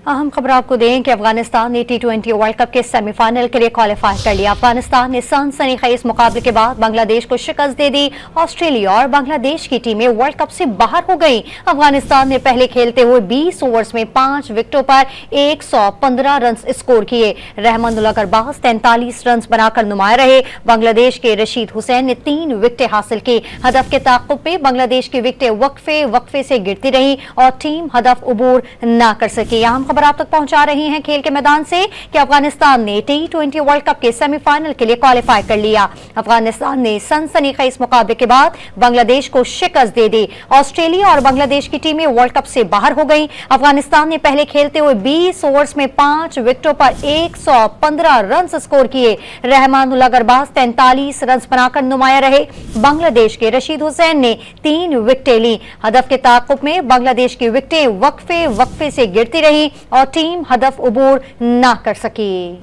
अहम खबर आपको दें कि अफगानिस्तान ने T20 वर्ल्ड कप के सेमीफाइनल के लिए क्वालिफाई कर लिया। अफगानिस्तान ने सनसनीखेज मुकाबले के बाद बांग्लादेश को शिकस्त दे दी। ऑस्ट्रेलिया और बांग्लादेश की टीमें वर्ल्ड कप से बाहर हो गई। अफगानिस्तान ने पहले खेलते हुए 20 ओवर्स में 5 विकेटों पर 115 रन स्कोर किए। रहमान अरबाज 43 रन बनाकर नुमाया रहे। बांग्लादेश के रशीद हुसैन ने 3 विकेटें हासिल की। हदफ के ताक़ुब में बांग्लादेश की विकेटें वक्फे से गिरती रही और टीम हदफ उबूर न कर सकी। अहम खबर आप तक पहुंचा रही हैं खेल के मैदान से कि अफगानिस्तान ने T20 वर्ल्ड कप के सेमीफाइनल के लिए क्वालिफाई कर लिया। अफगानिस्तान ने सनसनीखेज मुकाबले के बाद बांग्लादेश को शिकस्त दे दी। ऑस्ट्रेलिया और बांग्लादेश की टीमें वर्ल्ड कप से बाहर हो गई। अफगानिस्तान ने पहले खेलते हुए 20 ओवर्स में 5 विकेटों पर 115 रन स्कोर किए। रहमान अरबाज 43 रन बनाकर नुमाया रहे। बांग्लादेश के रशीद हुसैन ने 3 विकेटें ली। हदफ के ताक़ुब में बांग्लादेश की विकेटें वक्फे से गिरती रही और टीम हदफ उबूर न कर सकी।